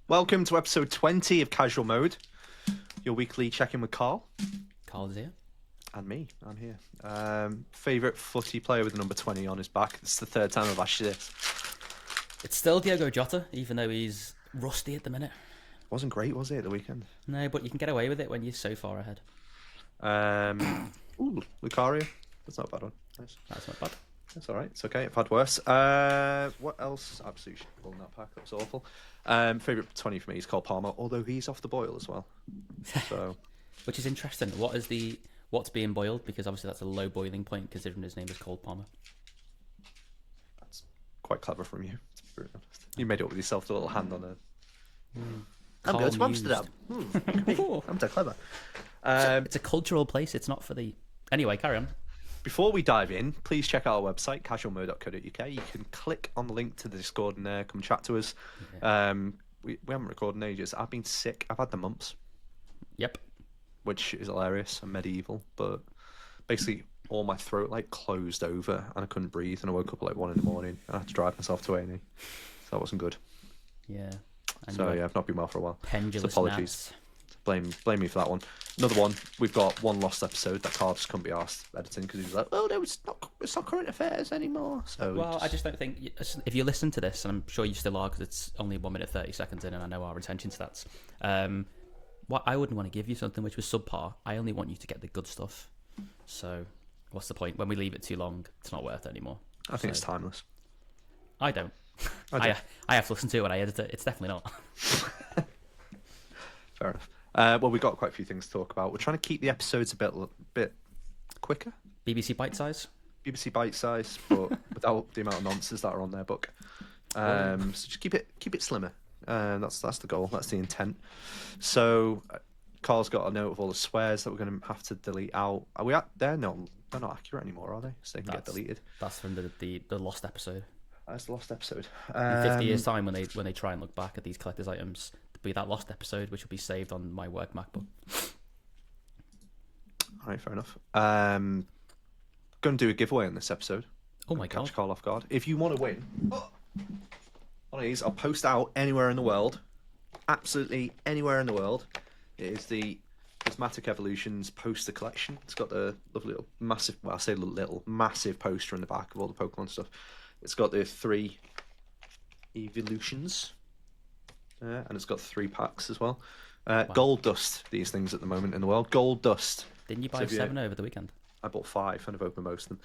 Welcome to episode 20 of Casual Mode, your weekly check-in with Carl. Carl's here. And me, I'm here. Favourite footy player with the number 20 on his back. It's the third time I've asked you this. It's still Diogo Jota, even though he's rusty at the minute. Wasn't great, was it, at the weekend? No, but you can get away with it when you're so far ahead. Lucario. That's not a bad one. Nice. That's not bad. That's all right. It's okay. I've had worse. What else? Absolutely pulling that pack. That was awful. Favourite 20 for me is Cole Palmer, although he's off the boil as well. So, Which is interesting. What's being boiled? Because obviously that's a low boiling point considering his name is Cole Palmer. that's quite clever from you, to be very honest. You made it up with yourself, the little hand on a... I'm Carl going to mused. Amsterdam. I'm so clever. It's a cultural place. It's not for the... Anyway, carry on. Before we dive in, please check out our website, casualmode.co.uk. You can click on the link to the Discord and come chat to us. Yeah. We haven't recorded in ages. I've been sick. I've had the mumps, Yep. which is hilarious and medieval. But basically, all my throat closed over and I couldn't breathe. And I woke up at 1 a.m. I had to drive myself to A&E. So that wasn't good. Yeah. And So yeah, I've not been well for a while. pendulous So apologies. gnats. Blame me for that one. Another one. We've got one lost episode that Carl just couldn't be asked editing because he was like, "Oh no, it's not current affairs anymore." So Well, I just don't think if you listen to this, and I'm sure you still are because it's only 1 minute 30 seconds in, and I know our retention stats. What I wouldn't want to give you something which was subpar. I only want you to get the good stuff. So, what's the point? When we leave it too long, it's not worth it anymore. I think it's timeless. I don't. I do. I have to listen to it when I edit it. It's definitely not. Fair enough. Well, we've got quite a few things to talk about. We're trying to keep the episodes a bit quicker. BBC Bite Size. BBC bite size, but without the amount of nonsense that are on their book. So just keep it slimmer. That's the goal. That's the intent. So Carl's got a note of all the swears that we're going to have to delete out. Are we at? They're not accurate anymore, are they? So they can get deleted. That's from the lost episode. That's the lost episode. In 50 years' time, when they try and look back at these collector's items, there'll be that lost episode, which will be saved on my work MacBook. All right, fair enough. Going to do a giveaway on this episode. Oh my Catch god! Carl off guard. If you want to win, one of these I'll post out anywhere in the world, absolutely anywhere in the world. It is the Prismatic Evolutions poster collection. It's got the lovely little massive, well, I say little massive poster in the back of all the Pokemon stuff. It's got the 3 evolutions, and it's got 3 packs as well. Gold dust, these things at the moment in the world. Gold dust. Didn't you buy 7 over the weekend? I bought 5 and I've opened most of them.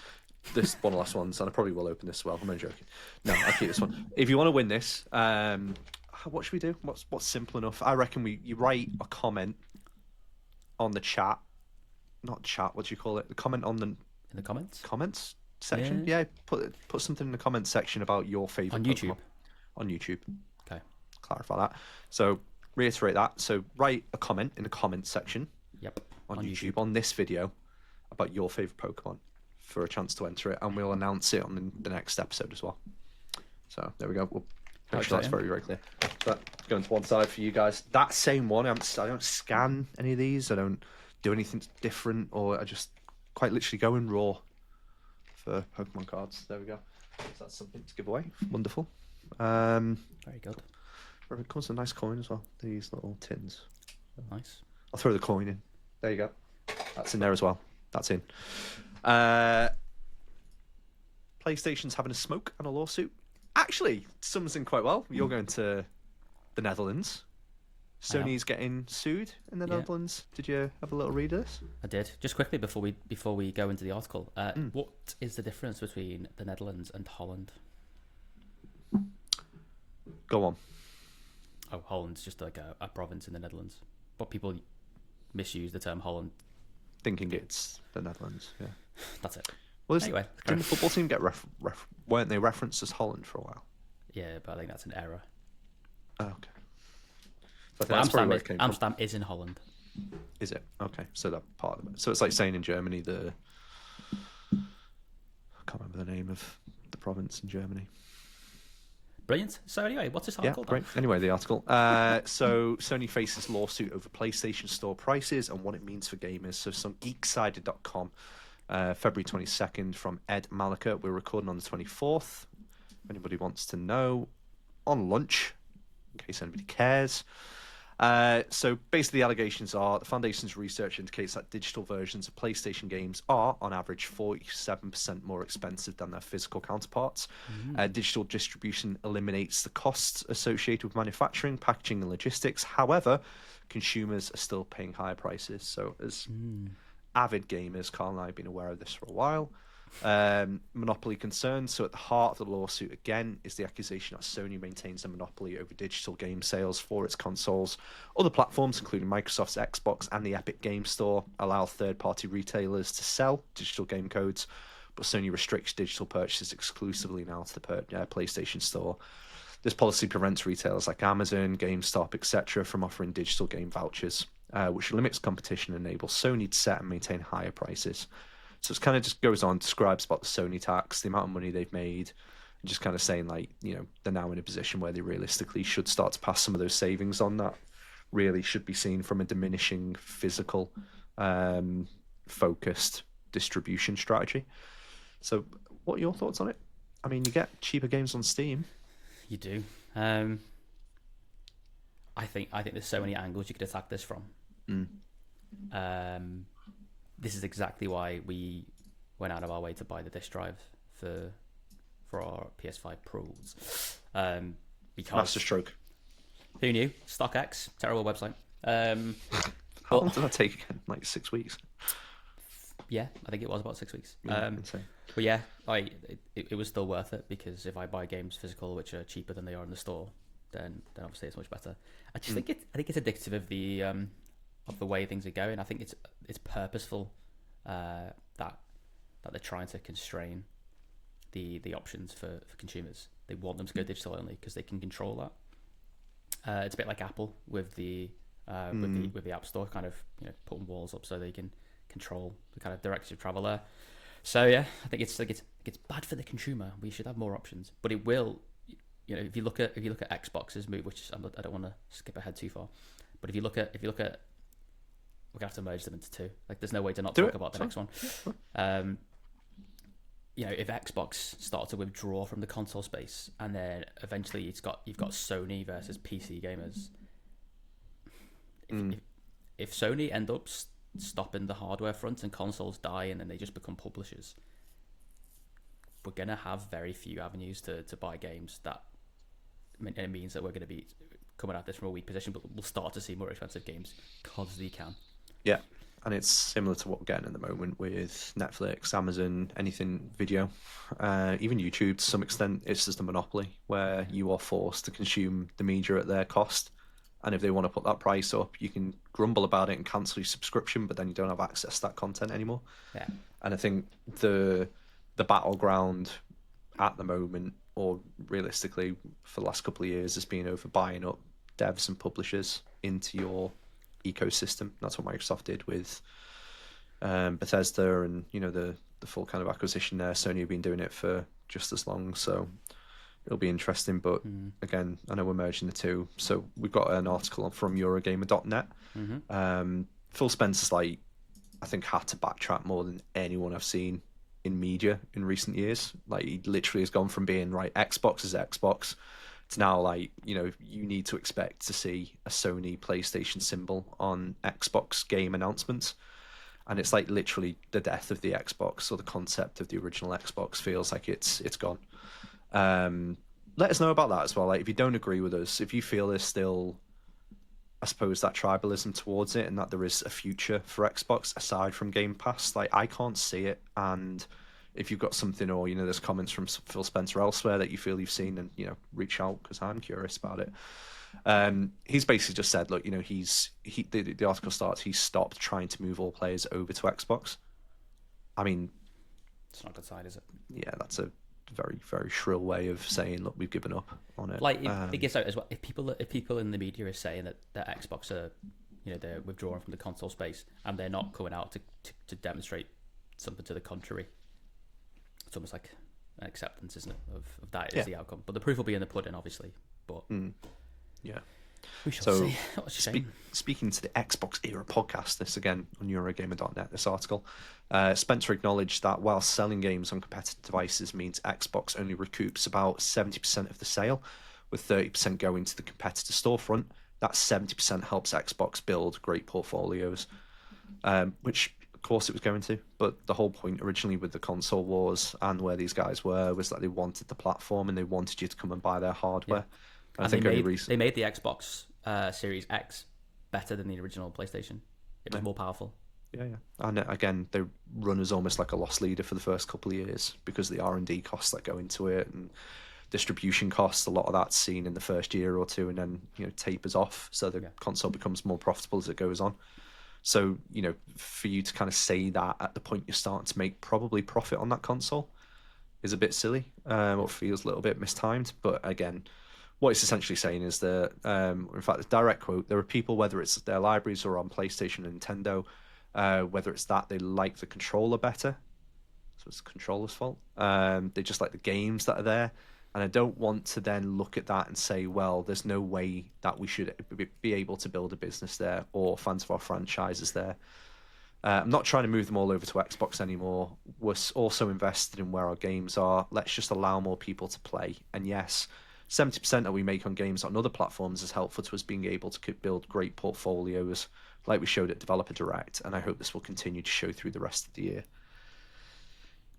This one of the last ones, and I probably will open this as well. I'm only joking. No, I'll keep this one. If you want to win this, what should we do? What's simple enough? I reckon you write a comment on the chat. Not chat, what do you call it? The comment on the... In the comments? Comments section? Yeah, put something in the comments section about your favourite On YouTube? Pokemon. On YouTube. Okay. Clarify that. So, reiterate that. So, write a comment in the comments section. Yep. On YouTube on this video about your favourite Pokemon for a chance to enter it, and we'll announce it on the next episode as well. So there we go. We'll make sure that's very, very clear. But going to one side for you guys. That same one, I don't scan any of these. I don't do anything different, or I just quite literally go in raw for Pokemon cards. There we go. So that's something to give away. Wonderful. Very good. It comes with a nice coin as well. These little tins. Nice. I'll throw the coin in. There you go. That's in there as well. That's in. PlayStation's having a smoke and a lawsuit. Actually, sums in quite well. You're going to the Netherlands. Sony's getting sued in the Netherlands. Did you have a little read of this? I did. Just quickly before we go into the article, what is the difference between the Netherlands and Holland? Go on. Oh, Holland's just like a province in the Netherlands, but people misuse the term Holland. Thinking it's the Netherlands, yeah. That's it. Well, Anyway, didn't the football team get weren't they referenced as Holland for a while? Yeah, but I think that's an error. Oh, okay. So I think Well, that's probably where it came from. Amsterdam is in Holland. Is it? Okay, so that part of it. So it's like saying in Germany I can't remember the name of the province in Germany. Brilliant. So anyway, what's this Yeah, article? great. Anyway, the article. So Sony faces lawsuit over PlayStation Store prices and what it means for gamers. So it's on geeksided.com, February 22nd from Ed Malika. We're recording on the 24th. If anybody wants to know, on lunch in case anybody cares. So basically, the allegations are the Foundation's research indicates that digital versions of PlayStation games are, on average, 47% more expensive than their physical counterparts. Digital distribution eliminates the costs associated with manufacturing, packaging, and logistics. However, consumers are still paying higher prices. So, as avid gamers, Carl and I have been aware of this for a while. Monopoly concerns. So at the heart of the lawsuit again is the accusation that Sony maintains a monopoly over digital game sales for its consoles. Other platforms, including Microsoft's Xbox and the Epic Game Store, allow third-party retailers to sell digital game codes, but Sony restricts digital purchases exclusively now to the PlayStation Store. This policy prevents retailers like Amazon, GameStop, etc. from offering digital game vouchers, which limits competition and enables Sony to set and maintain higher prices. So it kind of just goes on, describes about the Sony tax, the amount of money they've made, and just kind of saying, like, you know, they're now in a position where they realistically should start to pass some of those savings on. That really should be seen from a diminishing physical focused distribution strategy. So what are your thoughts on it? I mean, you get cheaper games on Steam. You do. I think there's so many angles you could attack this from. This is exactly why we went out of our way to buy the disc drive for our PS5 Pros. Because Masterstroke. Who knew? StockX, terrible website. How long did that take again? Like 6 weeks? Yeah, I think it was about 6 weeks. Insane. But yeah, it was still worth it, because if I buy games physical which are cheaper than they are in the store, then obviously it's much better. I just think it's addictive of the way things are going. I think it's purposeful that they're trying to constrain the options for consumers. They want them to go digital only because they can control that. It's a bit like Apple with the App Store, kind of, you know, putting walls up so they can control the kind of direction of travel there. So yeah, I think it's bad for the consumer. We should have more options, but it will. You know, if you look at Xbox's move, which I don't want to skip ahead too far, but if you look at we're gonna have to merge them into two. Like, there's no way to not talk about the next one. You know, if Xbox starts to withdraw from the console space, and then eventually you've got Sony versus PC gamers. If Sony end up stopping the hardware front and consoles die, and then they just become publishers, we're gonna have very few avenues to buy games. And it means that we're going to be coming at this from a weak position, but we'll start to see more expensive games because they can. Yeah, and it's similar to what we're getting at the moment with Netflix, Amazon, anything video, even YouTube to some extent. It's just a monopoly where you are forced to consume the media at their cost, and if they want to put that price up, you can grumble about it and cancel your subscription, but then you don't have access to that content anymore. Yeah, and I think the battleground at the moment, or realistically for the last couple of years, has been over buying up devs and publishers into your ecosystem. That's what Microsoft did with Bethesda, and, you know, the full kind of acquisition there. Sony have been doing it for just as long, so it'll be interesting. But again, I know we're merging the two. So we've got an article from Eurogamer.net. Phil Spencer's, like, I think, had to backtrack more than anyone I've seen in media in recent years. Like, he literally has gone from being, right, Xbox is Xbox, to now, like, you know, you need to expect to see a Sony PlayStation symbol on Xbox game announcements. And it's like literally the death of the Xbox, or the concept of the original Xbox feels like it's gone. Let us know about that as well. Like, if you don't agree with us, if you feel there's still, I suppose, that tribalism towards it, and that there is a future for Xbox aside from Game Pass, like, I can't see it. And if you've got something, or, you know, there's comments from Phil Spencer elsewhere that you feel you've seen, and, you know, reach out, because I'm curious about it. He's basically just said, look, you know, the article starts, he's stopped trying to move all players over to Xbox. I mean, it's not a good side, is it? Yeah, that's a very, very shrill way of saying, look, we've given up on it. Like, it gets out as well. If people in the media are saying that Xbox are, you know, they're withdrawing from the console space, and they're not coming out to demonstrate something to the contrary, it's almost like an acceptance, isn't it, of that is the outcome. But the proof will be in the pudding, obviously. But yeah, we shall see. Speaking to the Xbox era podcast, this again on Eurogamer.net, this article, Spencer acknowledged that while selling games on competitive devices means Xbox only recoups about 70% of the sale, with 30% going to the competitor storefront. That 70% helps Xbox build great portfolios, which of course it was going to. But the whole point originally with the console wars and where these guys were was that they wanted the platform and they wanted you to come and buy their hardware. Yeah. And they made the Xbox Series X better than the original PlayStation. It was more powerful. Yeah. And again, they run as almost like a loss leader for the first couple of years because of the R&D costs that go into it and distribution costs. A lot of that's seen in the first year or two, and then tapers off. So the console becomes more profitable as it goes on. So for you to kind of say that at the point you're starting to make probably profit on that console is a bit silly, or feels a little bit mistimed. But again, what it's essentially saying is that, in fact, the direct quote: there are people, whether it's their libraries or on PlayStation and Nintendo, whether it's that they like the controller better, so it's the controller's fault. They just like the games that are there. And I don't want to then look at that and say, well, there's no way that we should be able to build a business there or fans of our franchises there. I'm not trying to move them all over to Xbox anymore. We're also invested in where our games are. Let's just allow more people to play. And yes, 70% that we make on games on other platforms is helpful to us being able to build great portfolios like we showed at Developer Direct. And I hope this will continue to show through the rest of the year.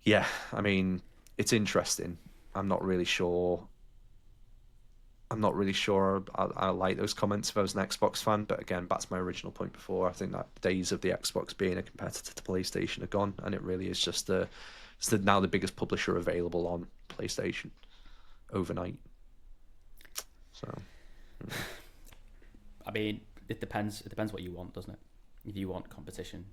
Yeah, I mean, it's interesting. I'm not really sure I like those comments if I was an Xbox fan, but again, back to my original point before, I think that days of the Xbox being a competitor to PlayStation are gone, and it really is just now the biggest publisher available on PlayStation overnight. So, I mean, it depends what you want, doesn't it? If you want competition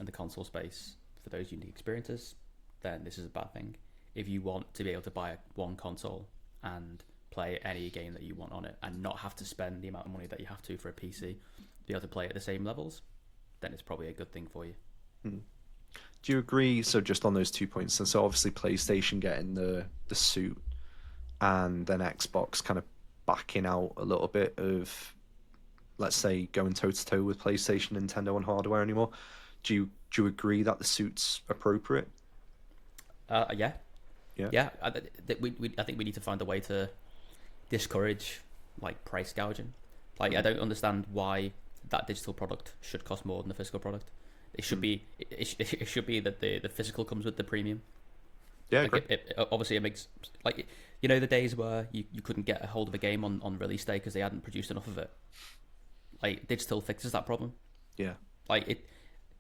in the console space for those unique experiences, then this is a bad thing. If you want to be able to buy one console and play any game that you want on it and not have to spend the amount of money that you have to for a PC, be able to play at the same levels, then it's probably a good thing for you. Do you agree? So just on those 2 points, and so obviously PlayStation getting the suit and then Xbox kind of backing out a little bit of, let's say, going toe-to-toe with PlayStation, Nintendo and hardware anymore. Do you agree that the suit's appropriate? Yeah. I think we need to find a way to discourage like price gouging. Like I don't understand why that digital product should cost more than the physical product. It should be it should be that the physical comes with the premium. Yeah, like obviously it makes like the days where you couldn't get a hold of a game on release day because they hadn't produced enough of it. Like digital fixes that problem. Yeah. Like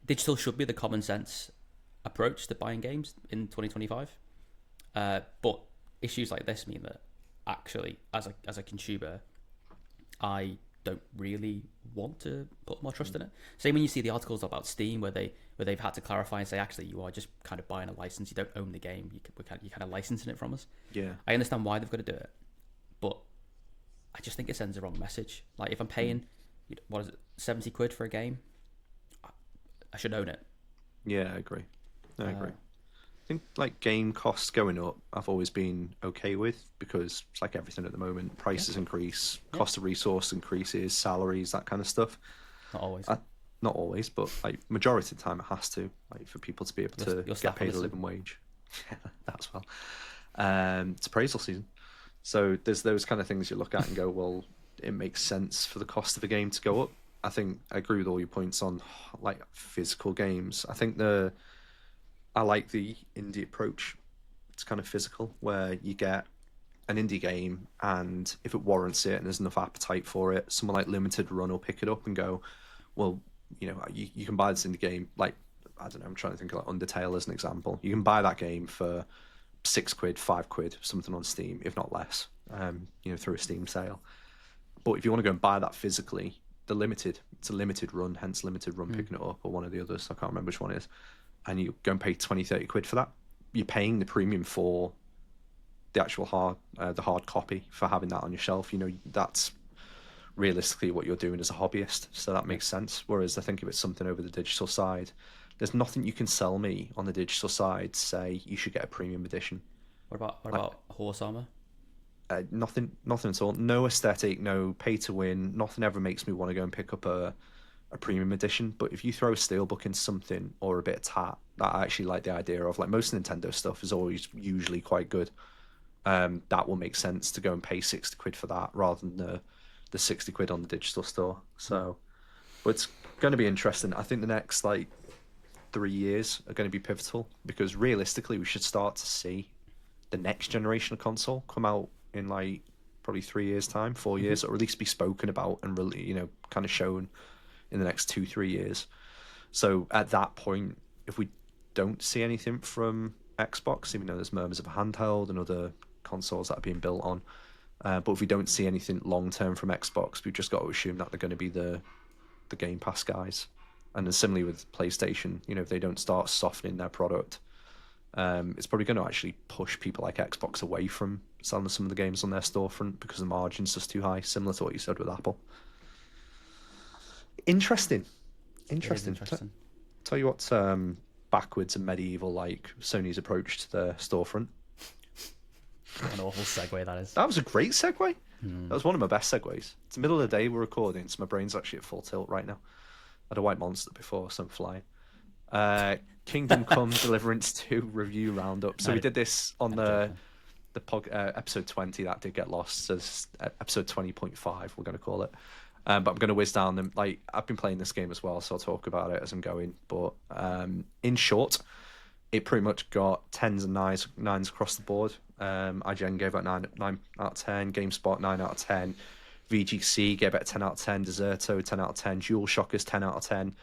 digital should be the common sense approach to buying games in 2025. But issues like this mean that actually, as a consumer, I don't really want to put more trust in it. Same when you see the articles about Steam where they've had to clarify and say, actually, you are just kind of buying a license. You don't own the game. You're kind of licensing it from us. Yeah. I understand why they've got to do it, but I just think it sends the wrong message. Like if I'm paying, what is it, 70 quid for a game, I should own it. Yeah, I agree. I think like game costs going up, I've always been okay with because it's like everything at the moment. Prices increase, cost of resource increases, salaries, that kind of stuff. Not always. Not always, but like majority of the time it has to, like for people to be able to get paid a living wage. Yeah, that as well. It's appraisal season, so there's those kind of things you look at and go, well, it makes sense for the cost of a game to go up. I think I agree with all your points on like physical games. I think I like the indie approach. It's kind of physical, where you get an indie game, and if it warrants it and there's enough appetite for it, someone like Limited Run will pick it up and go, well, you can buy this indie game. Like, I don't know, I'm trying to think of like Undertale as an example. You can buy that game for £6, £5, something on Steam, if not less, through a Steam sale. But if you want to go and buy that physically, it's a limited run, hence Limited Run picking it up, or one of the others, I can't remember which one it is. And you go and pay 20, 30 quid for that. You're paying the premium for the actual hard copy for having that on your shelf. That's realistically what you're doing as a hobbyist. So that makes sense. Whereas I think if it's something over the digital side, there's nothing you can sell me on the digital side to say you should get a premium edition. What about horse armor? Nothing at all. No aesthetic, no pay to win. Nothing ever makes me want to go and pick up a premium edition. But if you throw a steelbook into something or a bit of tat, that I actually like the idea of. Like most Nintendo stuff is always usually quite good. that will make sense to go and pay 60 quid for that rather than the 60 quid on the digital store. So, but it's going to be interesting. I think the next like 3 years are going to be pivotal because realistically, we should start to see the next generation of console come out in like probably 3 years' time, 4 years, or at least be spoken about and really, kind of shown in the next 2-3 years. So at that point, if we don't see anything from Xbox, even though there's murmurs of a handheld and other consoles that are being built on, but if we don't see anything long term from Xbox, we've just got to assume that they're going to be the Game Pass guys. And then similarly with PlayStation, if they don't start softening their product, it's probably going to actually push people like Xbox away from selling some of the games on their storefront because the margin's just too high, similar to what you said with Apple. Interesting. Tell you what's backwards and medieval like Sony's approach to the storefront. An awful segue that is. That was a great segue. That was one of my best segues. It's the middle of the day, we're recording, so my brain's actually at full tilt right now. I had a white monster before, so I'm flying. Kingdom Come Deliverance 2 review roundup. So we did this on the episode 20 that did get lost. So episode 20.5, we're going to call it. But I'm going to whiz down them. Like, I've been playing this game as well, so I'll talk about it as I'm going. But in short, it pretty much got 10s and 9s across the board. IGN gave it 9 out of 10. GameSpot 9 out of 10. VGC gave it a 10 out of 10. Deserto 10 out of 10. DualShockers 10 out of 10.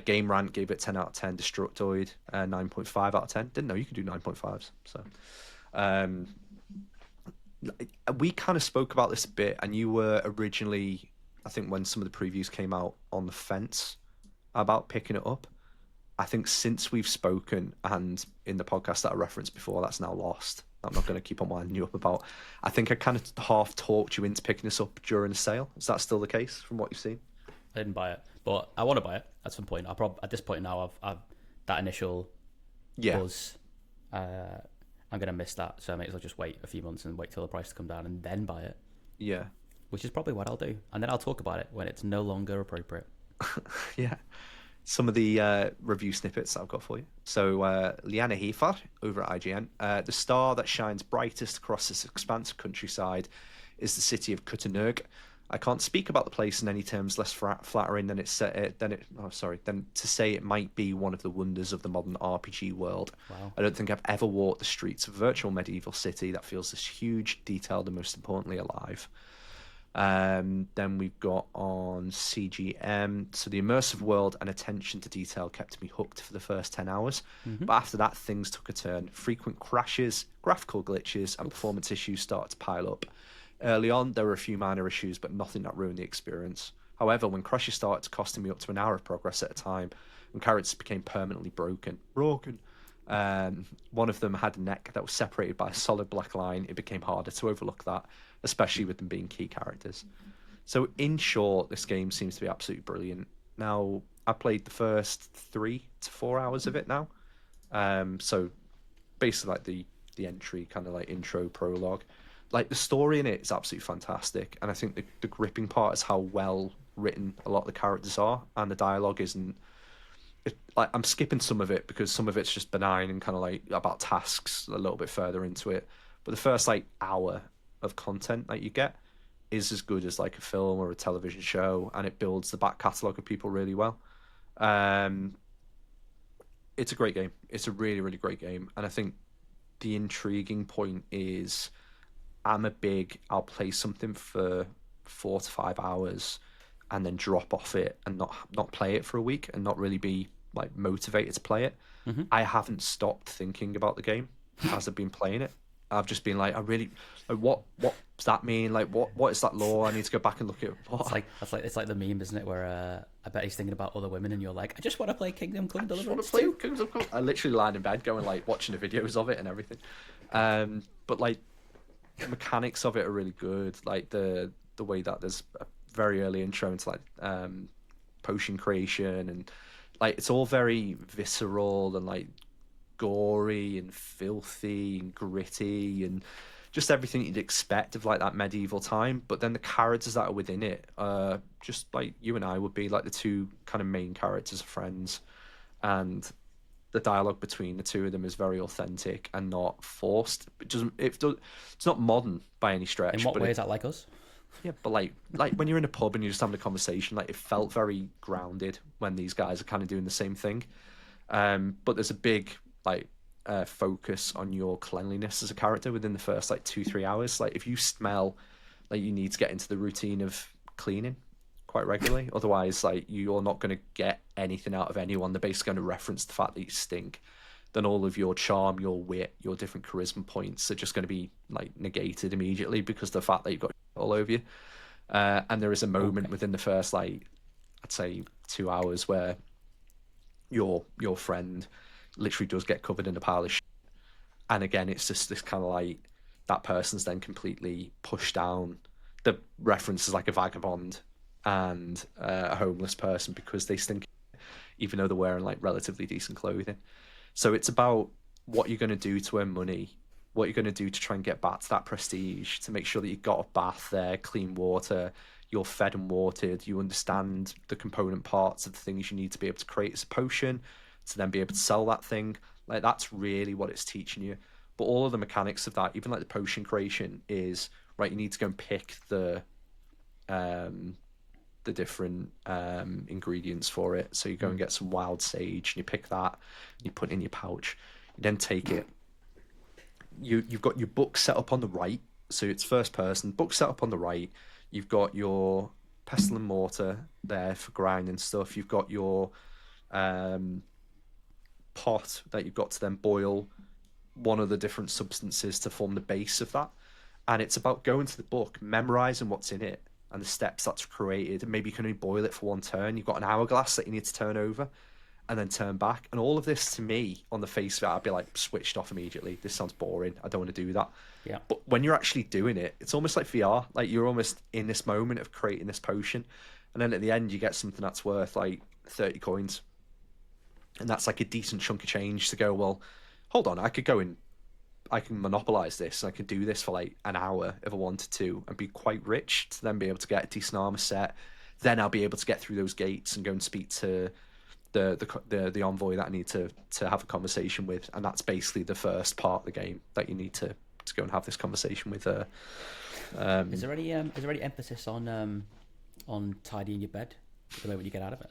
Game Rant gave it 10 out of 10. Destructoid 9.5 out of 10. Didn't know you could do 9.5s. So we kind of spoke about this a bit, and you were originally, I think when some of the previews came out, on the fence about picking it up. I think since we've spoken and in the podcast that I referenced before, that's now lost. I'm not going to keep on winding you up about. I think I kind of half talked you into picking this up during the sale. Is that still the case from what you've seen? I didn't buy it, but I want to buy it at some point. At this point now, I've that initial buzz. I'm going to miss that, so I may as well just wait a few months and wait till the price to come down and then buy it. Yeah. Which is probably what I'll do. And then I'll talk about it when it's no longer appropriate. Yeah. Some of the review snippets that I've got for you. So, Liana Heifer over at IGN. The star that shines brightest across this expansive countryside is the city of Kutanurg. I can't speak about the place in any terms less flattering than to say it might be one of the wonders of the modern RPG world. Wow. I don't think I've ever walked the streets of a virtual medieval city that feels this huge, detailed, and most importantly alive. Then we've got on CGM. So the immersive world and attention to detail kept me hooked for the first 10 hours. But after that, things took a turn. Frequent crashes, graphical glitches, and performance issues started to pile up. Early on, there were a few minor issues, but nothing that ruined the experience. However, when crashes started costing me up to an hour of progress at a time, and characters became permanently broken. One of them had a neck that was separated by a solid black line. It became harder to overlook that, especially with them being key characters. So in short, this game seems to be absolutely brilliant. Now, I played the first 3 to 4 hours of it now. So basically like the entry, kind of like intro prologue. Like the story in it is absolutely fantastic. And I think the gripping part is how well written a lot of the characters are, and the dialogue isn't. Like, I'm skipping some of it because some of it's just benign and kind of like about tasks a little bit further into it. But the first like hour of content that you get is as good as like a film or a television show, and it builds the back catalogue of people really well. It's a great game. It's a really, really great game. And I think the intriguing point is I'll play something for 4 to 5 hours and then drop off it and not play it for a week and not really be like motivated to play it. I haven't stopped thinking about the game as I've been playing it. I've just been like, what does that mean? Like, what is that lore? I need to go back and look at what. It's like the meme, isn't it? Where I bet he's thinking about other women, and you're like, I just want to play Kingdom Come Deliverance 2. I literally lied in bed, going like watching the videos of it and everything. But like, the mechanics of it are really good. Like the way that there's a very early intro into like potion creation, and like it's all very visceral and like gory and filthy and gritty and just everything you'd expect of like that medieval time. But then the characters that are within it are just like you and I would be, like the two kind of main characters of friends, and the dialogue between the two of them is very authentic and not forced. It's not modern by any stretch. In what but way is that like us? Yeah, but like when you're in a pub and you're just having a conversation, like it felt very grounded when these guys are kind of doing the same thing. But there's a big like focus on your cleanliness as a character within the first like 2-3 hours. Like if you smell like you need to get into the routine of cleaning quite regularly, otherwise like you're not going to get anything out of anyone. They're basically going to reference the fact that you stink. Then all of your charm, your wit, your different charisma points are just going to be like negated immediately because of the fact that you've got all over you. And there is a moment within the first like I'd say 2 hours where your friend literally does get covered in a pile of shit. And again, it's just this kind of like that person's then completely pushed down. The reference is like a vagabond and a homeless person because they stink, even though they're wearing like relatively decent clothing. So it's about what you're going to do to earn money, what you're going to do to try and get back to that prestige, to make sure that you've got a bath there, clean water, you're fed and watered, you understand the component parts of the things you need to be able to create as a potion, to then be able to sell that thing. Like that's really what it's teaching you. But all of the mechanics of that, even like the potion creation, is right. You need to go and pick the different ingredients for it. So you go and get some wild sage, and you pick that, and you put it in your pouch. You then take it. You've got your book set up on the right, so it's first person. Book set up on the right. You've got your pestle and mortar there for grinding stuff. You've got your pot that you've got to then boil one of the different substances to form the base of that. And it's about going to the book, memorizing what's in it and the steps that's created. And maybe you can only boil it for one turn. You've got an hourglass that you need to turn over and then turn back. And all of this, to me, on the face of it, I'd be like switched off immediately. This sounds boring. I don't want to do that. Yeah. But when you're actually doing it, it's almost like VR. Like you're almost in this moment of creating this potion. And then at the end, you get something that's worth like 30 coins. And that's like a decent chunk of change to go, well, hold on, I can monopolize this. And I could do this for like an hour if I wanted to and be quite rich to then be able to get a decent armor set. Then I'll be able to get through those gates and go and speak to the envoy that I need to have a conversation with. And that's basically the first part of the game that you need to go and have this conversation with. Is there any emphasis on tidying your bed the moment you get out of it?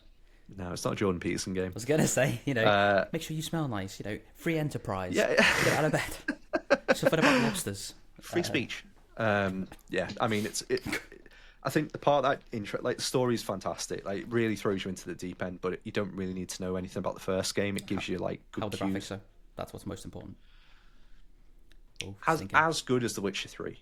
No, it's not a Jordan Peterson game. I was gonna say, make sure you smell nice. Free enterprise. Yeah. Get out of bed. Something about lobsters. Free speech. Yeah, I mean, I think the part that like the story is fantastic. Like, it really throws you into the deep end, but you don't really need to know anything about the first game. It gives you like good how the cues. graphics are. That's what's most important. As good as The Witcher 3,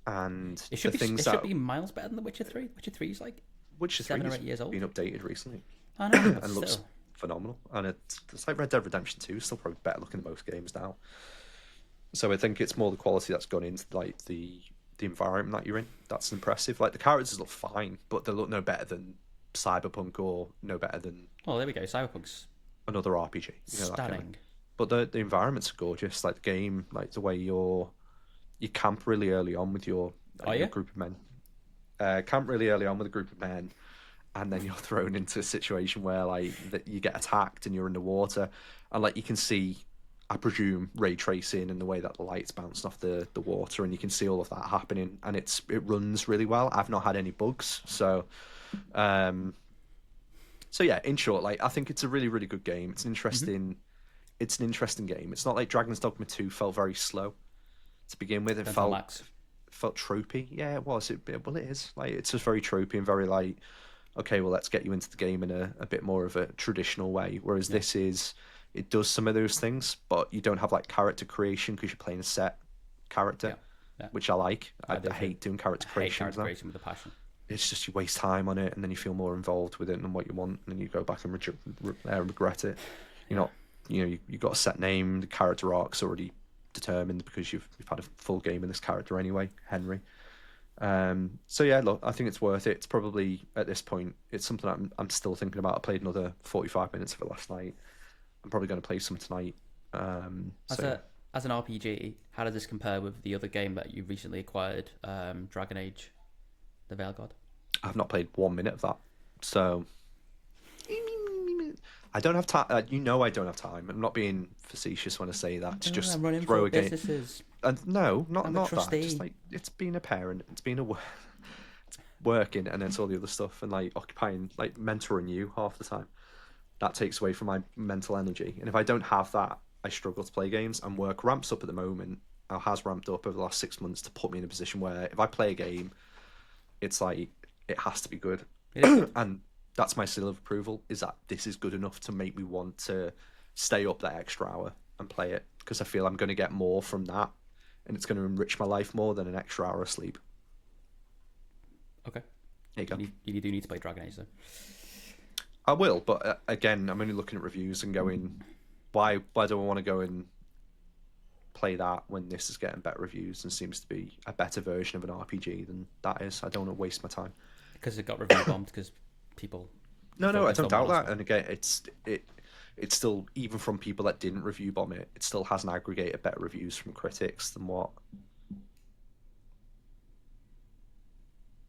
and it should be miles better than The Witcher 3. Witcher 3 is like Witcher 7 3 or 8 years old. Been updated recently. I know, but and looks phenomenal. And it's like Red Dead Redemption 2, still probably better looking than most games now. So I think it's more the quality that's gone into like the environment that you're in. That's impressive. Like the characters look fine, but they look no better than Cyberpunk or no better than. Oh, there we go. Cyberpunk's another RPG. Stunning. That kind of, but the environments are gorgeous. Like the game, like the way you camp really early on with your group of men. Camp really early on with a group of men. And then you're thrown into a situation where like that you get attacked and you're in the water, and like you can see, I presume, ray tracing and the way that the light's bouncing off the water, and you can see all of that happening, and it runs really well. I've not had any bugs, so yeah. In short, like I think it's a really really good game. It's an interesting, it's an interesting game. It's not like Dragon's Dogma 2 felt very slow to begin with. It felt tropey. Yeah, it was. It is like it's just very tropey and very like. Okay, well, let's get you into the game in a bit more of a traditional way. Whereas this it does some of those things, but you don't have like character creation because you're playing a set character, which I like. I hate doing character creation. Character creation with a passion. It's just you waste time on it, and then you feel more involved with it than what you want, and then you go back and regret it. You've got a set name. The character arc's already determined because you've had a full game in this character anyway, Henry. So yeah, look, I think it's worth it. It's probably at this point, it's something I'm still thinking about. I played another 45 minutes of it last night. I'm probably going to play some tonight. As an RPG, how does this compare with the other game that you recently acquired, Dragon Age, the Veil God? I've not played 1 minute of that. So I don't have time. I don't have time. I'm not being facetious when I say that. To just I'm running throw for a game. businesses. And no, not I'm a not that. Just trustee. like it's being a parent. It's being a it's working, and it's all the other stuff, and like occupying, like mentoring you half the time. That takes away from my mental energy. And if I don't have that, I struggle to play games. And work ramps up at the moment, or has ramped up over the last 6 months to put me in a position where if I play a game, it's like it has to be good. It is good. And that's my seal of approval, is that this is good enough to make me want to stay up that extra hour and play it, because I feel I'm going to get more from that, and it's going to enrich my life more than an extra hour of sleep. Okay. There you go. You do need to play Dragon Age though. I will, but again, I'm only looking at reviews and going, why do I want to go and play that when this is getting better reviews and seems to be a better version of an RPG than that is? I don't want to waste my time. Because it got review bombed because people. No, I focused don't on doubt one that. aspect. And again, it's still, even from people that didn't review bomb it, it still hasn't aggregated better reviews from critics than what.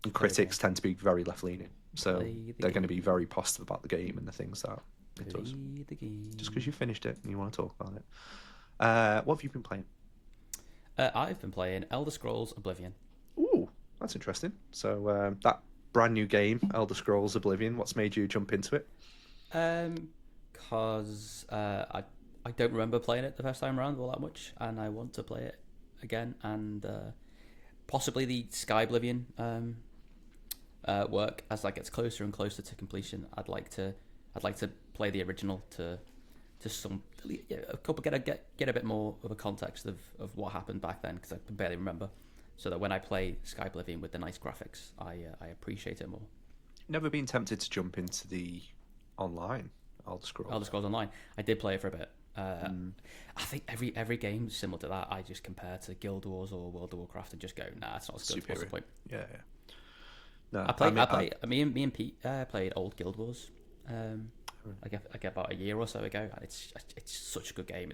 And critics tend to be very left leaning, so they're going to be very positive about the game and the things that it does. The game. Just because you finished it and you want to talk about it. What have you been playing? I've been playing Elder Scrolls Oblivion. Ooh, that's interesting. So that brand new game, Elder Scrolls Oblivion, what's made you jump into it? Because I don't remember playing it the first time around all that much, and I want to play it again, and possibly the Sky Oblivion work as that gets closer and closer to completion. I'd like to play the original to some a couple get a bit more of a context of what happened back then, because I can barely remember. So that when I play Sky Oblivion with the nice graphics, I appreciate it more. Never been tempted to jump into the online Elder Scrolls. Elder Scrolls Online, I did play it for a bit. I think every game is similar to that. I just compare to Guild Wars or World of Warcraft and just go, nah, it's not as good. What's the point? Yeah. No, me and Pete played old Guild Wars. I get about a year or so ago, and it's such a good game.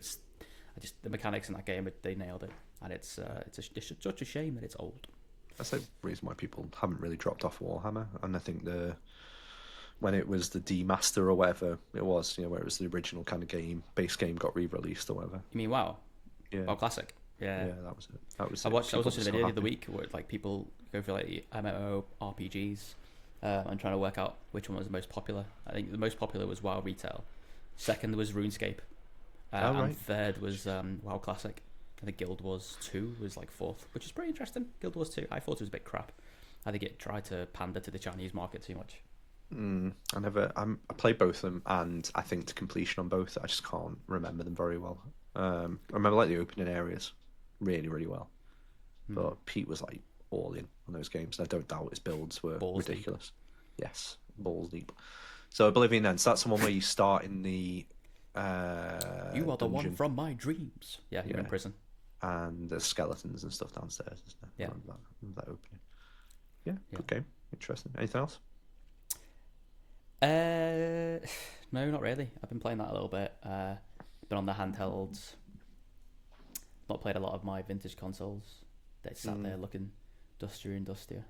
The mechanics in that game, they nailed it, and it's such a shame that it's old. That's the reason why people haven't really dropped off Warhammer, and I think when it was the demaster or whatever it was, where it was the original kind of base game got re-released or whatever. You mean WoW? Yeah. WoW Classic. Yeah, that was it. I was watching a video the other week where like people go for like MMO RPGs and trying to work out which one was the most popular. I think the most popular was WoW Retail. Second was RuneScape. And third was WoW Classic. I think Guild Wars 2 was like fourth, which is pretty interesting. Guild Wars 2, I thought it was a bit crap. I think it tried to pander to the Chinese market too much. I played both of them, and I think to completion on both, I just can't remember them very well. I remember like the opening areas really, really well. But Pete was like all in on those games, and I don't doubt his builds were ridiculous. Deep. Yes, balls deep. So Oblivion then, so that's the one where you start in the you are the dungeon. one from my dreams. Yeah, you're in prison. And there's skeletons and stuff downstairs, isn't there? Yeah. That opening. Yeah, good game. Interesting. Anything else? No, not really. I've been playing that a little bit. Been on the handhelds. Not played a lot of my vintage consoles. They sat there looking dustier and dustier.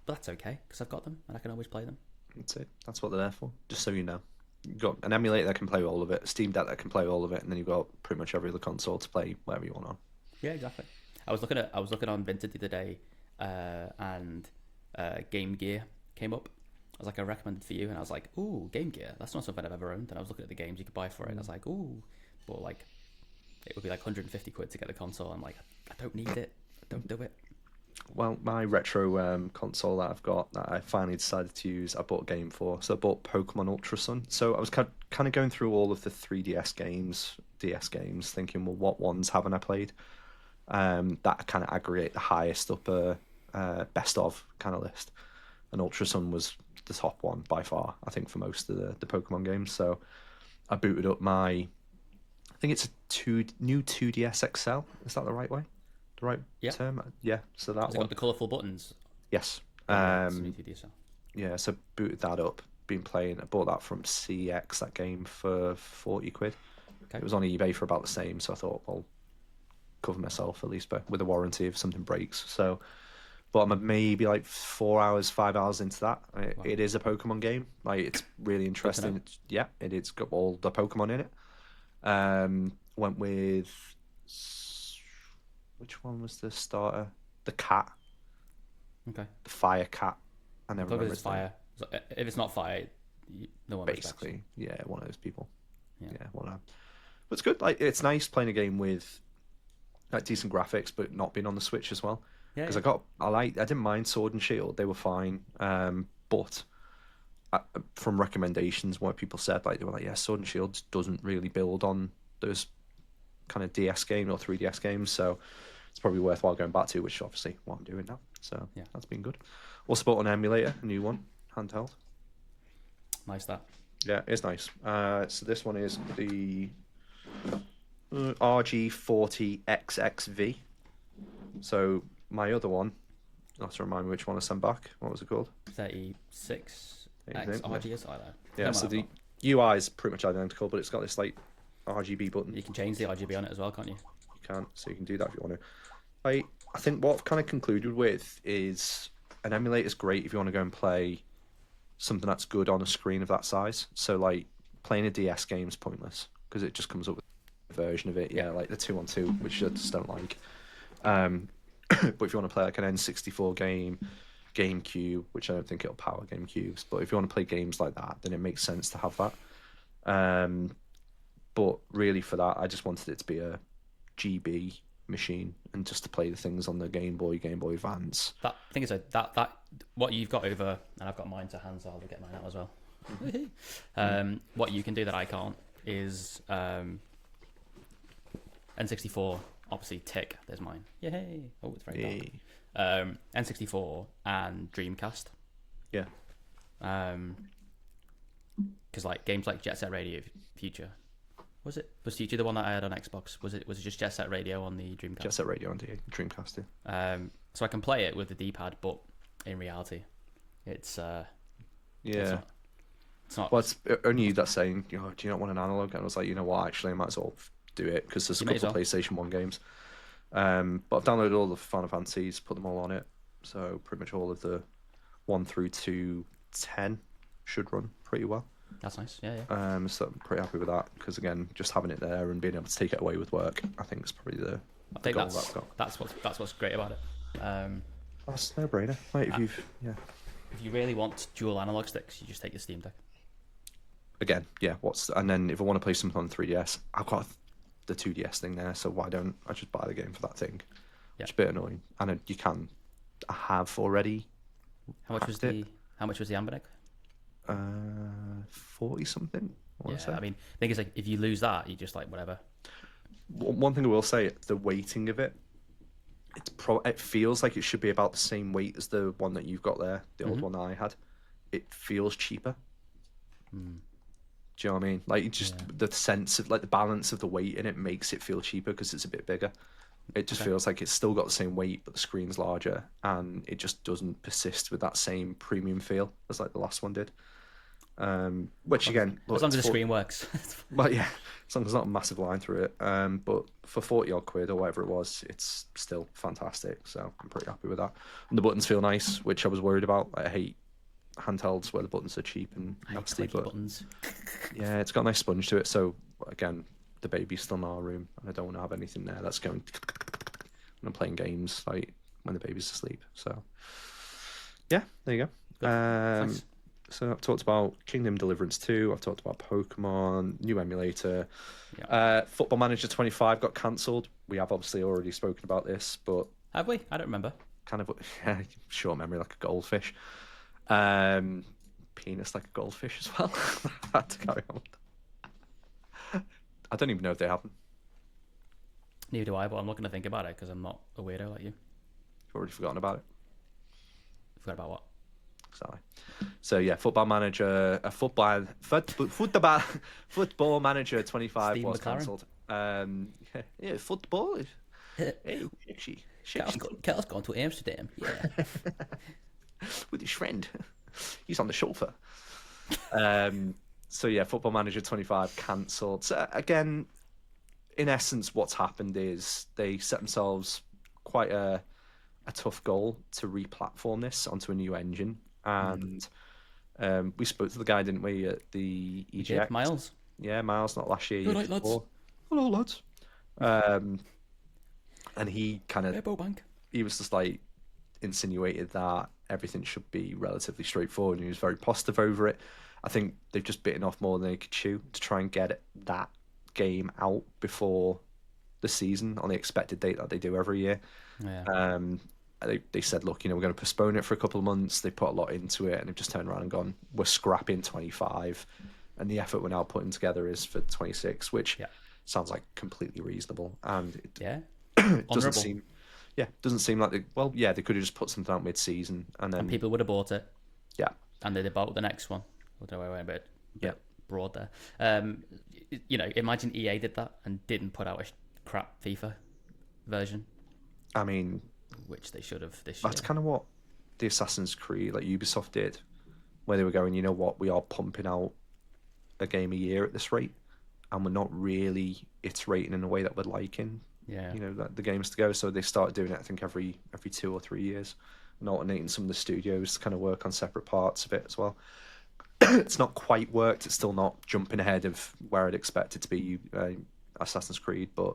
But that's okay, because I've got them and I can always play them. That's it. That's what they're there for. Just so you know. You've got an emulator that can play all of it, a Steam Deck that can play all of it, and then you've got pretty much every other console to play whatever you want on. Yeah, exactly. I was looking on Vinted the other day, and Game Gear came up. I was like, I recommended for you, and I was like, ooh, Game Gear. That's not something I've ever owned. And I was looking at the games you could buy for it, and I was like, ooh, but like, it would be like 150 quid to get the console. I'm like, I don't need it. Don't do it. Well, my retro console that I've got that I finally decided to use, I bought a game for. So I bought Pokemon Ultra Sun. So I was kind of going through all of the 3DS games, DS games, thinking, well, what ones haven't I played? That kind of aggregate the highest upper best of kind of list. And Ultra Sun was the top one by far, I think, for most of the Pokemon games. So I booted up I think it's a new 2DS XL. Is that the right way? The right term? Yeah, so that one. Got the colourful buttons. Yes. Yeah, so booted that up. Been playing. I bought that from CX, that game, for 40 quid. Okay. It was on eBay for about the same, so I thought, I'll cover myself at least with a warranty if something breaks. So but I'm maybe like 4 hours, 5 hours into that. It is a Pokemon game. Like, it's really interesting. Yeah, it's got all the Pokemon in it. Went with which one was the starter? The cat. Okay. The fire cat. I never remember. It's fire. If it's not fire, no one basically. Yeah, one of those people. Yeah, one of them. But it's good. Like, it's nice playing a game with like decent graphics, but not being on the Switch as well. Because I didn't mind Sword and Shield; they were fine. But from recommendations, what people said, like they were like, yeah, Sword and Shield doesn't really build on those kind of DS game or 3DS games, so it's probably worthwhile going back to, which is obviously what I'm doing now. So yeah, that's been good. Also bought an emulator, a new one, handheld. Nice that. Yeah, it's nice. So this one is the RG40XXV. So my other one, I'll have to remind me which one I sent back. What was it called? 36 X RG or something like that. Yeah, so the UI is pretty much identical, but it's got this like RGB button. You can change the RGB on it as well, can't you? You can, so you can do that if you want to. I think what I've kind of concluded with is an emulator is great if you want to go and play something that's good on a screen of that size. So like playing a DS game is pointless because it just comes up with a version of it. Yeah, like the 2-on-2, which I just don't like. But if you want to play like an N64 game, GameCube, which I don't think it'll power GameCubes, but if you want to play games like that, then it makes sense to have that. But really for that, I just wanted it to be a GB machine and just to play the things on the Game Boy Advance. That thing is that what you've got over, and I've got mine to hand, so I'll get mine out as well. What you can do that I can't is N64. Obviously, tick. There's mine. Yay! Oh, it's very dark. N64 and Dreamcast. Yeah. Because like games like Jet Set Radio Future. Was Future the one that I had on Xbox? Was it just Jet Set Radio on the Dreamcast? Jet Set Radio on the Dreamcast, yeah. So I can play it with the D-pad, but in reality, it's yeah. It's not. Well, it's only you that's saying, do you not want an analog? And I was like, you know what? Actually, I might as well do it because there's a couple of PlayStation 1 games. But I've downloaded all the Final Fantasies, put them all on it. So pretty much all of the 1 through to 10 should run pretty well. That's nice. Yeah. So I'm pretty happy with that because again, just having it there and being able to take it away with work, I think is probably the goal that I've got. That's what's great about it. That's no brainer. Like if you really want dual analog sticks, you just take your Steam Deck. Again, yeah. And then if I want to play something on 3DS, I've got the 2DS thing there, so why don't I just buy the game for that thing? Yeah. It's a bit annoying. And I have already. How much was the Amberneck? 40 something. I mean, the thing is, like, if you lose that, you just like whatever. One thing I will say, the weighting of it, it feels like it should be about the same weight as the one that you've got there, the old one that I had. It feels cheaper. Do you know what I mean? Like, the sense of like the balance of the weight in it makes it feel cheaper because it's a bit bigger. It just feels like it's still got the same weight, but the screen's larger, and it just doesn't persist with that same premium feel as like the last one did. Which again, as long as the screen works. Well, yeah, as long as there's not a massive line through it. But for 40 odd quid or whatever it was, it's still fantastic. So I'm pretty happy with that. And the buttons feel nice, which I was worried about. I hate handhelds where the buttons are cheap and nasty, but buttons. Yeah, it's got a nice sponge to it. So again, the baby's still in our room, and I don't want to have anything there that's going when I'm playing games like when the baby's asleep. So yeah, there you go. Nice. So I've talked about Kingdom Deliverance 2, I've talked about Pokemon, new emulator. Football Manager 25 got cancelled. We have obviously already spoken about this, but have we? I don't remember. Kind of short memory like a goldfish. Penis like a goldfish as well. I had to carry on. I don't even know if they happen. Neither do I, but I'm not going to think about it because I'm not a weirdo like you. You've already forgotten about it. Forgot about what? Sorry. So yeah, Football Manager, Football Manager 25 Steve was McLaren. cancelled. Yeah, football. Hey, Carl's gone to Amsterdam. Yeah, with his friend. He's on the chauffeur. So yeah, Football Manager 25 cancelled. So again, in essence, what's happened is they set themselves quite a a tough goal to re-platform this onto a new engine, and we spoke to the guy, didn't we, at the We EGX? did, Miles. Yeah, Miles, not last year, Good year night, lads. before. Hello, lads. Um, and he kind of, Yeah, Bank. he was just like insinuated that everything should be relatively straightforward, and he was very positive over it. I think they've just bitten off more than they could chew to try and get that game out before the season on the expected date that they do every year. Yeah. They said, look, we're going to postpone it for a couple of months. They put a lot into it, and they've just turned around and gone, we're scrapping 25, and the effort we're now putting together is for 26, which Yeah. sounds like completely reasonable. And Yeah. it doesn't Honourable. seem, yeah, doesn't seem like they could have just put something out mid-season, and then And people would have bought it. yeah, And they'd have bought the next one. I don't know why I went a yeah. bit broad there. Imagine EA did that and didn't put out a crap FIFA version, I mean, which they should have this year. that's kind of what the Assassin's Creed, like Ubisoft, did, where they were going, you know what, we are pumping out a game a year at this rate, and we're not really iterating in a way that we're liking, Yeah. the games to go. So they started doing it, I think, every 2 or 3 years, and alternating some of the studios to kind of work on separate parts of it as well. It's not quite worked. It's still not jumping ahead of where I'd expect it to be, Assassin's Creed, but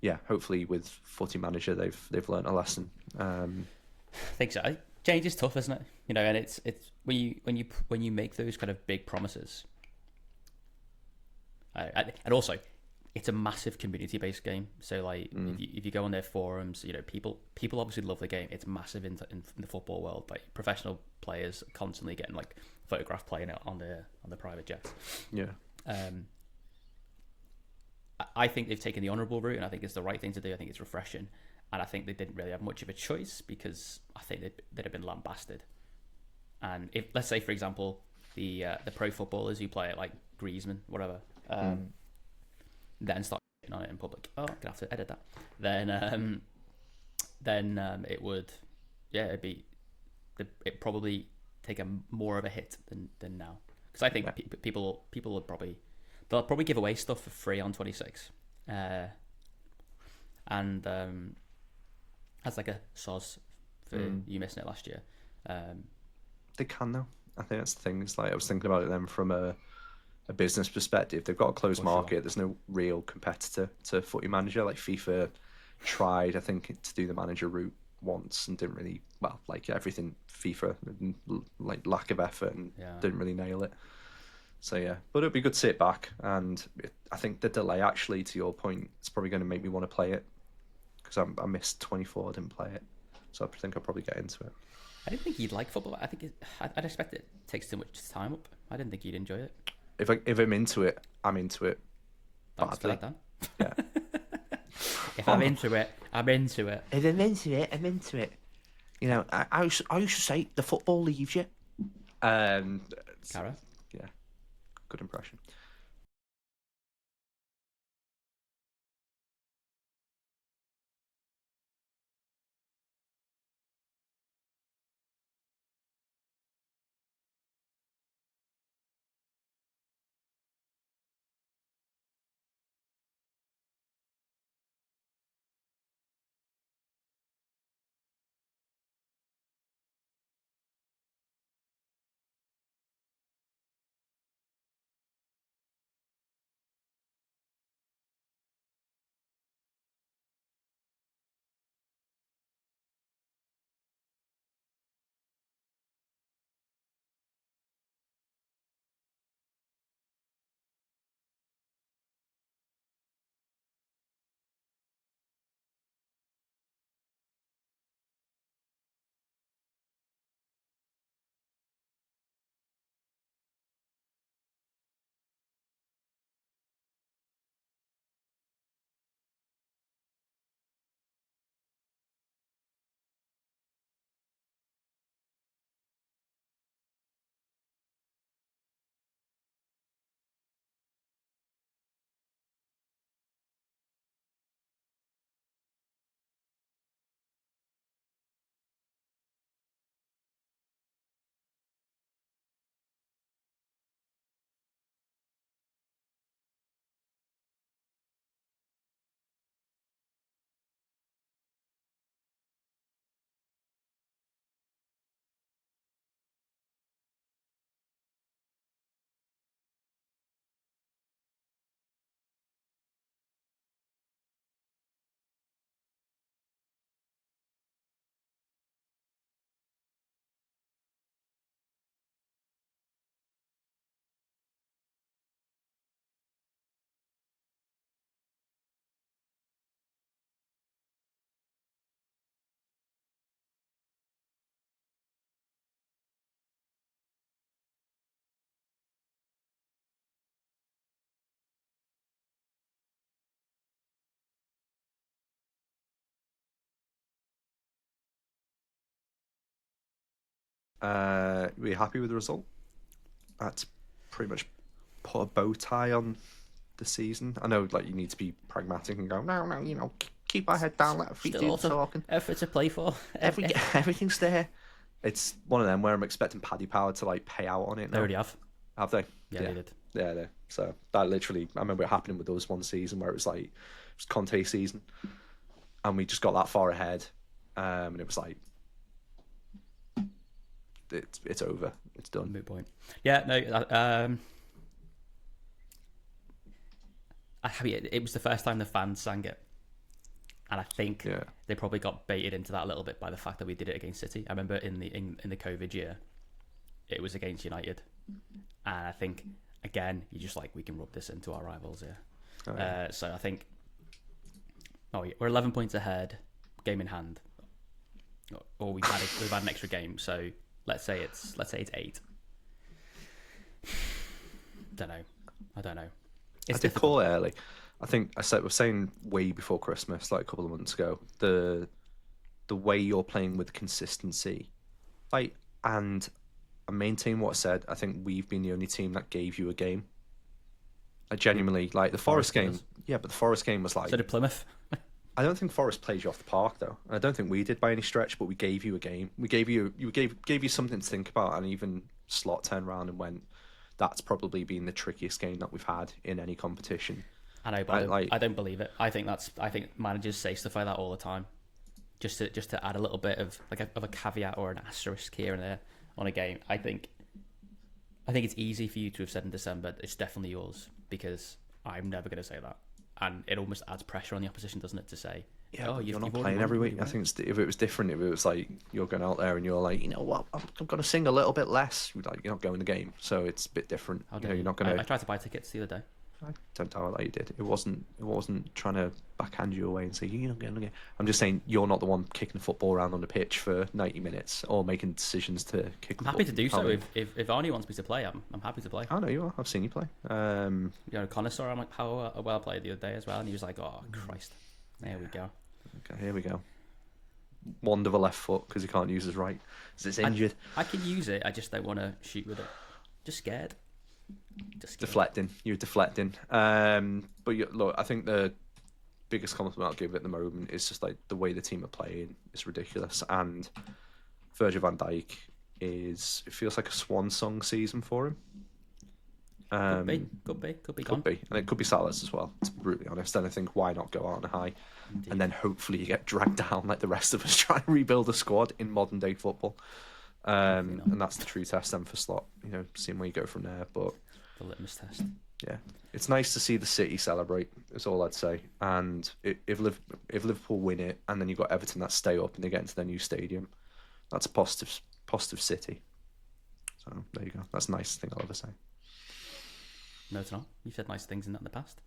yeah, hopefully with Footy Manager they've learned a lesson. I think so. Change is tough, isn't it? And it's when you make those kind of big promises, and also it's a massive community-based game. So like if you go on their forums, people obviously love the game. It's massive in the football world. Like professional players constantly getting like photographed playing it on the private jets. Yeah. I think they've taken the honourable route, and I think it's the right thing to do. I think it's refreshing, and I think they didn't really have much of a choice because I think they'd have been lambasted. And if, let's say, for example, the pro footballers who play it, like Griezmann, whatever, then start on it in public. Oh, I'm gonna have to edit that. Then it would, it'd probably take a more of a hit than now. Because I think people would they'll probably give away stuff for free on 26, and as like a soz for you missing it last year. They can though. I think that's the thing. It's like I was thinking about it then from a business perspective. They've got a closed market. Sure. There's no real competitor to Footy Manager. Like FIFA tried, I think, to do the manager route once and didn't really, well, like everything FIFA, like lack of effort and didn't really nail it. So yeah, but it'd be good to sit back, and I think the delay, actually, to your point, it's probably going to make me want to play it because I missed 24, I didn't play it, so I think I'll probably get into it. I didn't think you'd like football. I think I'd expect it takes too much time up. I didn't think you'd enjoy it. If I'm into it, I'm into it. Thanks for that, Dan. Yeah. If I'm into it, I'm into it. If I'm into it, I'm into it. I used to say the football leaves you. Cara? Yeah. Good impression. Were you happy with the result? That's pretty much put a bow tie on the season. I know, like, you need to be pragmatic and go, no, keep our head down, let our feet Still do the also talking. effort to play for. Everything's there. It's one of them where I'm expecting Paddy Power to like pay out on it. They Now. already have. Have they? Yeah, they did. Yeah, they. So that literally, I remember it happening with us one season where it was like it was Conte season, and we just got that far ahead, and it was like it's over, it's done. Moot point. Yeah, no. It was the first time the fans sang it, and I think they probably got baited into that a little bit by the fact that we did it against City. I remember in the COVID year, it was against United, and I think again you're just like, we can rub this into our rivals here. Oh, yeah. So I think we're 11 points ahead, game in hand, or we've had an extra game. So let's say it's 8. I don't know. I did call it early. I think I was saying way before Christmas, like a couple of months ago, the way you're playing with consistency, like, and I maintain what I said. I think we've been the only team that gave you a game. I genuinely like the Forest game. Yeah, but the Forest game was like. So did Plymouth. I don't think Forest played you off the park though. I don't think we did by any stretch, but we gave you a game. We gave you something to think about, and even Slot turned around and went, that's probably been the trickiest game that we've had in any competition. I know, but I don't believe it. I think managers say stuff like that all the time, just to add a little bit of a caveat or an asterisk here and there on a game. I think it's easy for you to have said in December it's definitely yours, because I'm never going to say that, and it almost adds pressure on the opposition, doesn't it, to say, you're not playing every week. I think if it was different, if it was like you're going out there and you're like, you know what, I'm going to sing a little bit less, like, you're not going the game, so it's a bit different. You're not going to. I tried to buy tickets the other day. I don't tell her that you did. It wasn't trying to backhand you away and say you're not getting the game. I'm just saying you're not the one kicking the football around on the pitch for 90 minutes or making decisions to kick. I'm happy to do so. If Arnie wants me to play, I'm happy to play. I know you are. I've seen you play. Connor saw how well I played the other day as well, and he was like, "Oh Christ, there we go." Okay, here we go. Wand of a left foot because he can't use his right because it's injured. I can use it. I just don't want to shoot with it. Just scared. Deflecting. You're deflecting. But look, I think the biggest compliment I'll give at the moment is just like the way the team are playing is ridiculous, and Virgil van Dijk it feels like a swan song season for him. Could be gone. And it could be Salah's as well, to be brutally honest. And I think, why not go out on a high? Indeed. And then hopefully you get dragged down like the rest of us trying to rebuild a squad in modern day football. And that's the true test then for Slot, seeing where you go from there. But the litmus test. Yeah, it's nice to see the City celebrate. That's all I'd say. And if Liverpool win it, and then you've got Everton that stay up and they get into their new stadium, that's a positive City. So there you go. That's the nicest thing I'll ever say. No, it's not. You've said nice things in that in the past.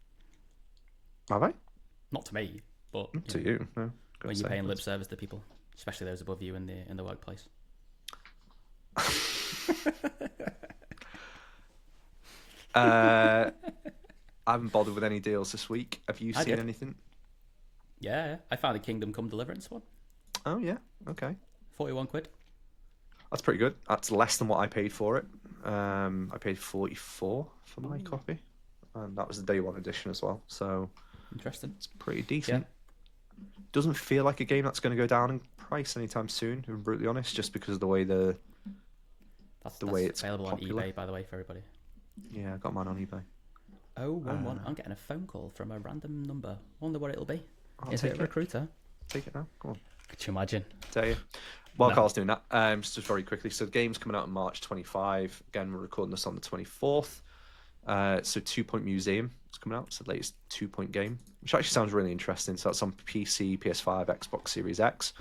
Have I? Not to me, but to you. No, when you're paying lip service to people, especially those above you in the workplace. I haven't bothered with any deals this week. Have you seen anything? Yeah, I found a Kingdom Come Deliverance one. Oh yeah, okay. 41 quid. That's pretty good. That's less than what I paid for it. I paid 44 for my copy, and that was the day one edition as well. So interesting. It's pretty decent. Yeah. Doesn't feel like a game that's going to go down in price anytime soon. To be brutally honest, just because of the way that's it's available popular. on eBay, by the way, for everybody. Yeah, I got mine on eBay. Oh, I'm getting a phone call from a random number. Wonder what it'll be. Is it a recruiter? Take it now. Come on. Could you imagine? Tell you. While Carl's doing that, just very quickly. So the game's coming out on March 25. Again, we're recording this on the 24th. So 2 Point Museum is coming out. It's the latest 2 Point game, which actually sounds really interesting. So that's on PC, PS5, Xbox Series X.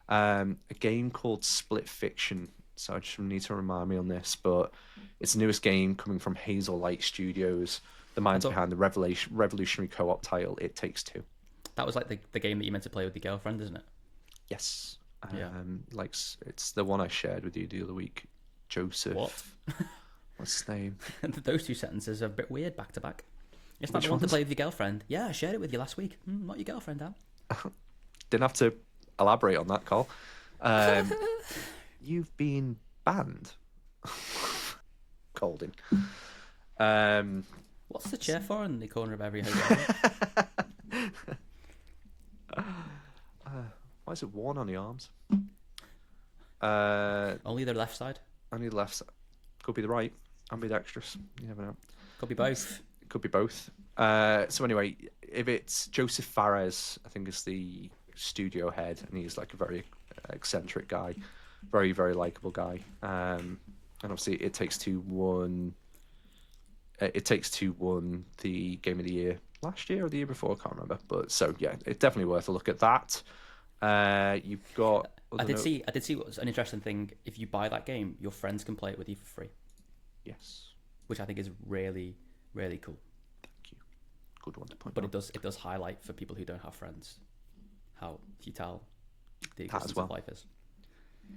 A game called Split Fiction. So I just need to remind me on this, but it's the newest game coming from Hazel Light Studios. The minds behind the revolutionary co-op title It Takes Two. That was like the game that you meant to play with your girlfriend, isn't it? Yes. Like it's the one I shared with you the other week. Joseph. What? What's his name? Those two sentences are a bit weird back to back. It's not Which the one ones? to play with your girlfriend. Yeah, I shared it with you last week. Not your girlfriend, Dan. Didn't have to elaborate on that, Carl. You've been banned. Colding. What's the chair for in the corner of every hotel? Why is it worn on the arms? Only the left side. Only the left side. Could be the right. Ambidextrous. You never know. Could be both. Could be both. So anyway, if it's Joseph Fares, I think is the studio head, and he's like a very eccentric guy, very, very likable guy. And obviously, It Takes Two won the Game of the Year last year or the year before, I can't remember. But so yeah, it's definitely worth a look at that. You've got. I did see what was an interesting thing. If you buy that game, your friends can play it with you for free. Yes. Which I think is really, really cool. Thank you. Good one to point But out. it does highlight for people who don't have friends how futile the That as existence well. of life is.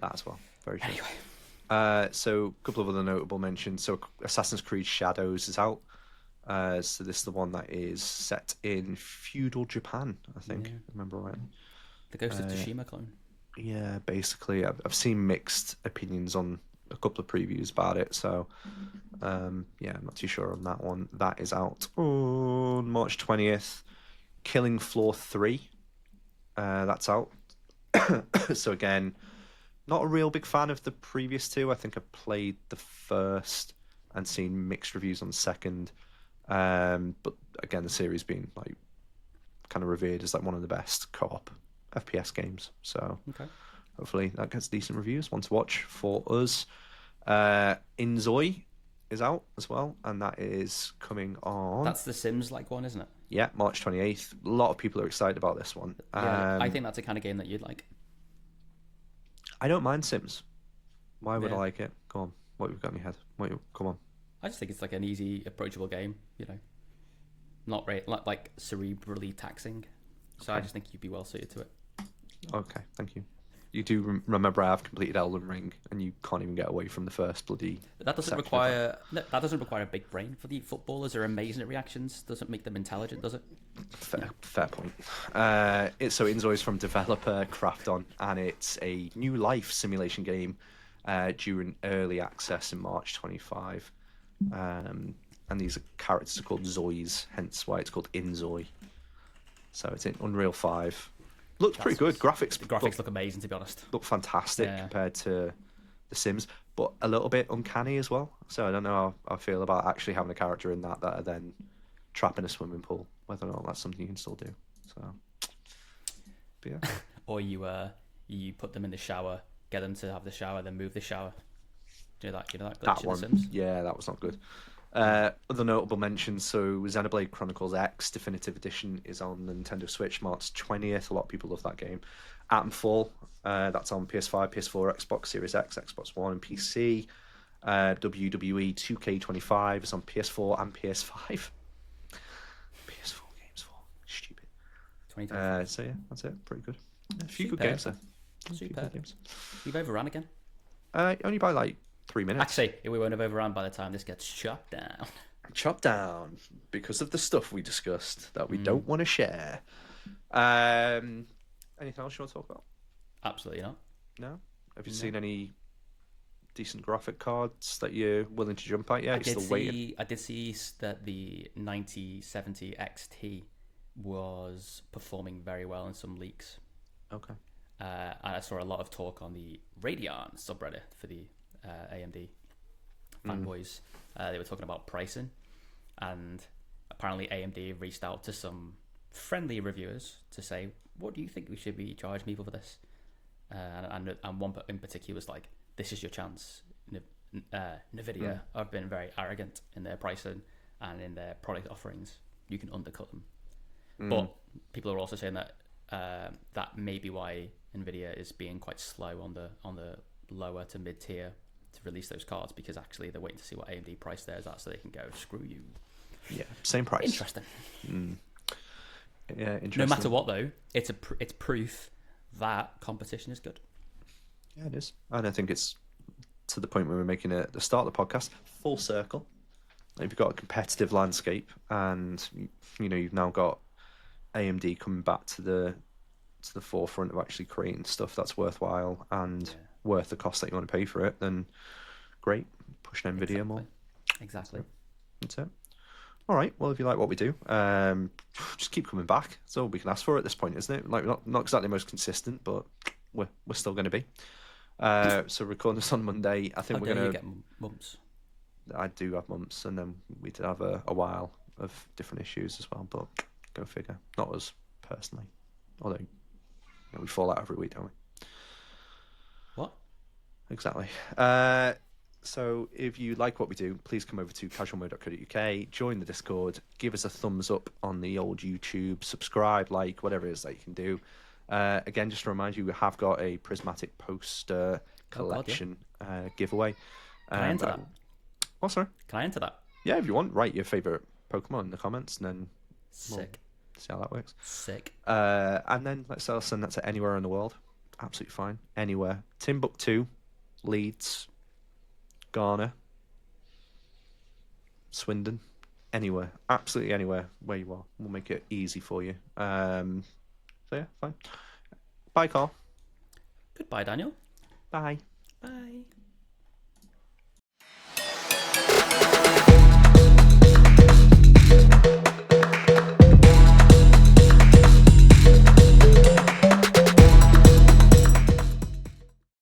That as well. Very true. Anyway. So a couple of other notable mentions. So Assassin's Creed Shadows is out. So this is the one that is set in feudal Japan, I think. Yeah. I remember right. The Ghost of Tsushima clone. Yeah, basically, I've seen mixed opinions on a couple of previews about it. So, yeah, I'm not too sure on that one. That is out on March 20th. Killing Floor 3. That's out. So again, not a real big fan of the previous two. I think I played the first and seen mixed reviews on the second. But again, the series being like kind of revered as like one of the best co-op FPS games. So Okay. hopefully that gets decent reviews. One to watch for us. Inzoi is out as well, and that is coming on. That's the Sims like one, isn't it? Yeah, March 28th. A lot of people are excited about this one. Yeah, I think that's the kind of game that you'd like. I don't mind Sims. Why would I Yeah. like it? Go on. What have you got in your head? Come on. I just think it's like an easy, approachable game, you know. Not like cerebrally taxing. So I just think you'd be well suited to it. Okay, thank you. You do remember I have completed Elden Ring, and you can't even get away from the first bloody. That doesn't require a big brain for the footballers. Are amazing at reactions. Doesn't make them intelligent, does it? Fair point. So Inzoi is from developer Krafton, and it's a new life simulation game during early access in March 25. And these characters are called Zois, hence why it's called Inzoi. So it's in Unreal 5. Looks pretty good. The graphics look amazing, to be honest. Look fantastic compared to The Sims, but a little bit uncanny as well. So I don't know how I feel about actually having a character in that are then trapped in a swimming pool. Whether or not that's something you can still do. So, but yeah. Or you put them in the shower, get them to have the shower, then move the shower. Do you know that glitch That in one, The Sims? yeah, that was not good. Other notable mentions, so Xenoblade Chronicles X Definitive Edition is on the Nintendo Switch March 20th. A lot of people love that game. Atomfall, that's on PS5, PS4, Xbox Series X, Xbox One, and PC. WWE 2K25 is on PS4 and PS5. PS4 games for stupid. 2025. So yeah, that's it. Pretty good. A few good Superb. games there. A few Superb. good games. You've overrun again. Only by like 3 minutes. Actually, we won't have overrun by the time this gets chopped down. Chopped down because of the stuff we discussed that we don't want to share. Anything else you want to talk about? Absolutely not. No? Have you seen any decent graphic cards that you're willing to jump at yet? You're still waiting? I did see that the 9070 XT was performing very well in some leaks. Okay. And I saw a lot of talk on the Radeon subreddit for the AMD fanboys. They were talking about pricing, and apparently AMD reached out to some friendly reviewers to say, what do you think we should be charging people for this? And one in particular was like, this is your chance. NVIDIA have been very arrogant in their pricing and in their product offerings. You can undercut them. But people are also saying that that may be why NVIDIA is being quite slow on the lower to mid tier to release those cards, because actually they're waiting to see what AMD price theirs at so they can go, screw you. Yeah, same price. Interesting. Yeah, interesting. No matter what, though, it's proof that competition is good. Yeah, it is. And I think it's to the point where we're making it at the start of the podcast, full circle. If you've got a competitive landscape and you've now got AMD coming back to the forefront of actually creating stuff that's worthwhile and worth the cost that you want to pay for it, then great, push an NVIDIA more. Exactly. That's it. All right. Well, if you like what we do, just keep coming back. That's all we can ask for at this point, isn't it? Like, not exactly the most consistent, but we're still going to be. So recording this on Monday. I think we're going to get mumps. I do have mumps, and then we did have a while of different issues as well. But go figure. Not us personally, although we fall out every week, don't we? What? Exactly. So if you like what we do, please come over to casualmode.co.uk, join the Discord, give us a thumbs up on the old YouTube, subscribe, like, whatever it is that you can do. Again, just to remind you, we have got a prismatic poster collection giveaway. Can I enter that? Oh, sorry. Can I enter that? Yeah, if you want, write your favourite Pokemon in the comments, and then Sick. we'll see how that works. Sick. And then let's send that to anywhere in the world. Absolutely fine. Anywhere. Timbuktu, Leeds, Ghana, Swindon, anywhere, absolutely anywhere where you are. We'll make it easy for you. So yeah, fine. Bye, Carl. Goodbye, Daniel. Bye.